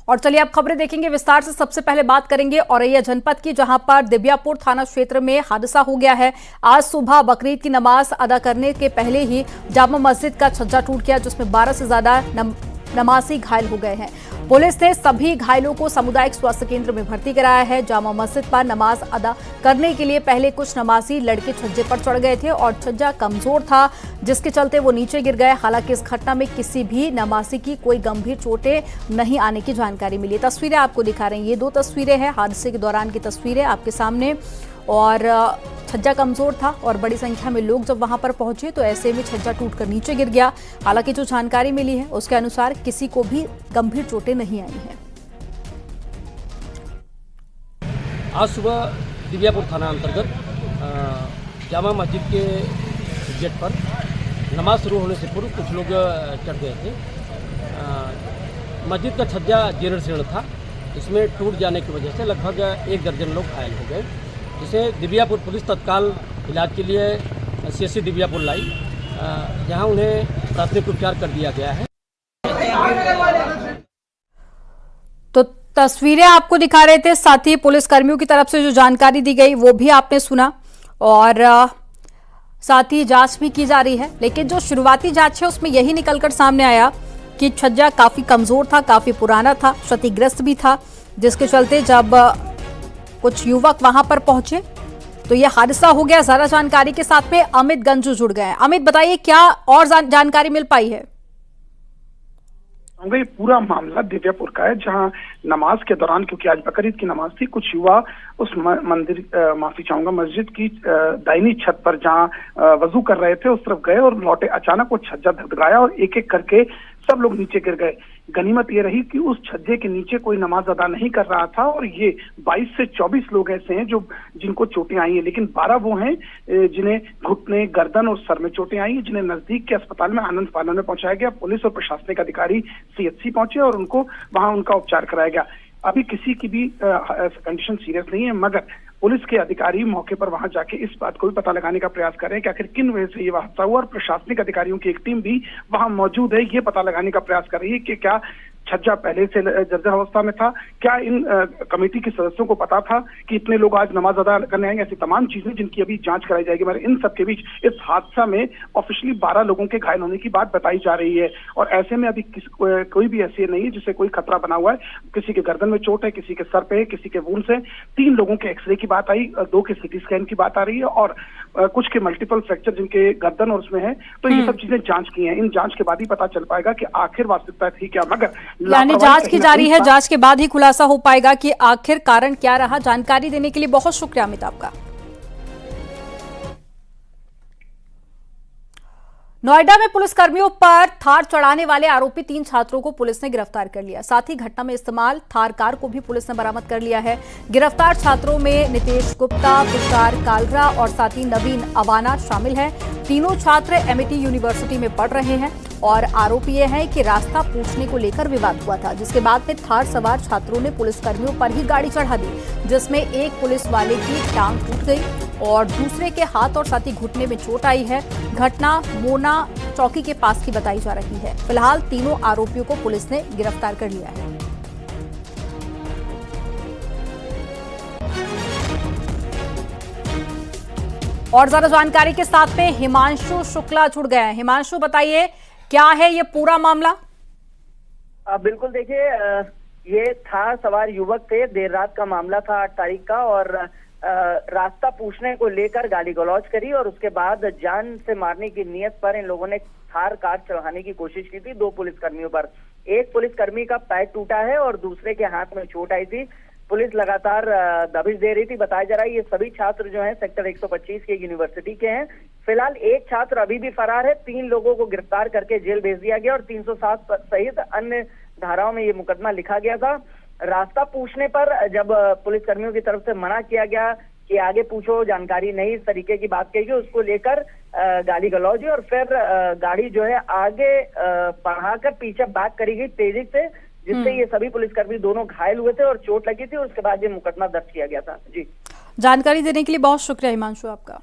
और चलिए आप खबरें देखेंगे विस्तार से। सबसे पहले बात करेंगे औरैया जनपद की, जहां पर दिव्यापुर थाना क्षेत्र में हादसा हो गया है। आज सुबह बकरीद की नमाज अदा करने के पहले ही जामा मस्जिद का छज्जा टूट गया, जिसमें 12 से ज्यादा नमाजी घायल हो गए हैं। पुलिस ने सभी घायलों को सामुदायिक स्वास्थ्य केंद्र में भर्ती कराया है। जामा मस्जिद पर नमाज अदा करने के लिए पहले कुछ नमाजी लड़के छज्जे पर चढ़ गए थे और छज्जा कमजोर था, जिसके चलते वो नीचे गिर गए। हालांकि इस घटना में किसी भी नमाजी की कोई गंभीर चोटें नहीं आने की जानकारी मिली। तस्वीरें आपको दिखा रहे हैं, ये 2 तस्वीरें हैं हादसे के दौरान की तस्वीरें आपके सामने। और छज्जा कमजोर था और बड़ी संख्या में लोग जब वहां पर पहुंचे तो ऐसे में छज्जा टूटकर नीचे गिर गया। हालांकि जो जानकारी मिली है उसके अनुसार किसी को भी गंभीर चोटें नहीं आई हैं। आज सुबह दिव्यापुर थाना अंतर्गत जामा मस्जिद के गेट पर नमाज शुरू होने से पूर्व कुछ लोग चढ़ गए थे। मस्जिद का छज्जा जीर्ण शीर्ण था, इसमें टूट जाने की वजह से लगभग 1 दर्जन लोग घायल हो गए, जिसे दिव्यापुर पुलिस तत्काल इलाज के लिए CSC दिव्यापुर लाई, जहां उन्हें प्राथमिक उपचार कर दिया गया है। तो तस्वीरें आपको दिखा रहे थे, साथ ही पुलिस कर्मियों की तरफ से जो जानकारी दी गई वो भी आपने सुना और साथ ही जांच भी की जा रही है। लेकिन जो शुरुआती जांच है उसमें यही निकलकर सामने आया कि छज्जा काफी कमजोर था, काफी पुराना था, क्षतिग्रस्त भी था, जिसके चलते जब कुछ युवक वहां पर पहुंचे तो यह हादसा हो गया। ज्यादा जानकारी के साथ में अमित गंजू जुड़ गए हैं। अमित, बताइए क्या और जानकारी मिल पाई है? ये पूरा मामला दिव्यापुर का है, जहां नमाज के दौरान, क्योंकि आज बकरीद की नमाज थी, कुछ युवा उस मस्जिद की दाहिनी छत पर जहां वजू कर रहे थे उस तरफ गए और लौटे। अचानक वो छज्जा धधकाया और एक एक करके सब लोग नीचे गिर गए। गनीमत ये रही कि उस छज्जे के नीचे कोई नमाज अदा नहीं कर रहा था और ये 22 से 24 लोग ऐसे हैं जिनको चोटें आई हैं, लेकिन 12 वो हैं जिन्हें घुटने, गर्दन और सर में चोटें आई हैं, जिन्हें नजदीक के अस्पताल में आनंद फानन में पहुंचाया गया। पुलिस और प्रशासनिक अधिकारी CHC पहुंचे और वहां उनका उपचार कराया गया। अभी किसी की भी कंडीशन सीरियस नहीं है, मगर पुलिस के अधिकारी मौके पर वहां जाके इस बात को भी पता लगाने का प्रयास कर रहे हैं कि आखिर किन वजह से ये हादसा हुआ, और प्रशासनिक अधिकारियों की एक टीम भी वहां मौजूद है, ये पता लगाने का प्रयास कर रही है कि क्या छज्जा पहले से जर्जर अवस्था में था, क्या इन कमेटी के सदस्यों को पता था कि इतने लोग आज नमाज अदा करने आएंगे। ऐसी तमाम चीजें जिनकी अभी जांच कराई जाएगी। मगर इन सब के बीच इस हादसा में ऑफिशियली 12 लोगों के घायल होने की बात बताई जा रही है और ऐसे में अभी कोई भी ऐसी नहीं है जिससे कोई खतरा बना हुआ है। किसी के गर्दन में चोट है, किसी के सर पे है, किसी के वुंड्स है। 3 लोगों के एक्सरे की बात आई, 2 के CT स्कैन की बात आ रही है और कुछ के मल्टीपल फ्रैक्चर जिनके गर्दन और उसमें है। तो ये सब चीजें जांच की हैं। इन जांच के बाद ही पता चल पाएगा कि आखिर वास्तविकता थी क्या। मगर यानी जांच की जारी है, जांच के बाद ही खुलासा हो पाएगा कि आखिर कारण क्या रहा। जानकारी देने के लिए बहुत शुक्रिया अमित आपका। नोएडा में पुलिसकर्मियों पर थार चढ़ाने वाले आरोपी 3 छात्रों को पुलिस ने गिरफ्तार कर लिया। साथ ही घटना में इस्तेमाल थार कार को भी पुलिस ने बरामद कर लिया है। गिरफ्तार छात्रों में नितेश गुप्ता, तुषार कालरा और साथ ही नवीन अवाना शामिल है। तीनों छात्र MIT यूनिवर्सिटी में पढ़ रहे हैं और आरोप यह है कि रास्ता पूछने को लेकर विवाद हुआ था, जिसके बाद में थार सवार छात्रों ने पुलिसकर्मियों पर ही गाड़ी चढ़ा दी, जिसमें एक पुलिस वाले की टांग टूट गई और दूसरे के हाथ और साथ ही घुटने में चोट आई है। घटना मोना चौकी के पास की बताई जा रही है। फिलहाल तीनों आरोपियों को पुलिस ने गिरफ्तार कर लिया है। और ज्यादा जानकारी के साथ में हिमांशु शुक्ला जुड़ गए हैं। हिमांशु, बताइए क्या है ये पूरा मामला? बिल्कुल, देखिए ये थार सवार युवक थे। देर रात का मामला था 8 तारीख का और रास्ता पूछने को लेकर गाली गलौज करी और उसके बाद जान से मारने की नीयत पर इन लोगों ने थार कार चढ़ाने की कोशिश की थी 2 पुलिसकर्मियों पर। एक पुलिसकर्मी का पैर टूटा है और दूसरे के हाथ में चोट आई थी। पुलिस लगातार दबिश दे रही थी। बताया जा रहा है ये सभी छात्र जो हैं सेक्टर 125 के यूनिवर्सिटी के हैं। फिलहाल एक छात्र अभी भी फरार है। 3 लोगों को गिरफ्तार करके जेल भेज दिया गया और 307 सहित अन्य धाराओं में ये मुकदमा लिखा गया था। रास्ता पूछने पर जब पुलिसकर्मियों की तरफ से मना किया गया कि आगे पूछो, जानकारी नहीं, इस तरीके की बात कही गई, उसको लेकर गाली गलौज हुई और फिर गाड़ी जो है आगे बढ़ाकर पीछे बैक करी गई तेजी से, जिससे ये सभी पुलिसकर्मी दोनों घायल हुए थे और चोट लगी थी और उसके बाद ये मुकदमा दर्ज किया गया था। जी, जानकारी देने के लिए बहुत शुक्रिया हिमांशु आपका।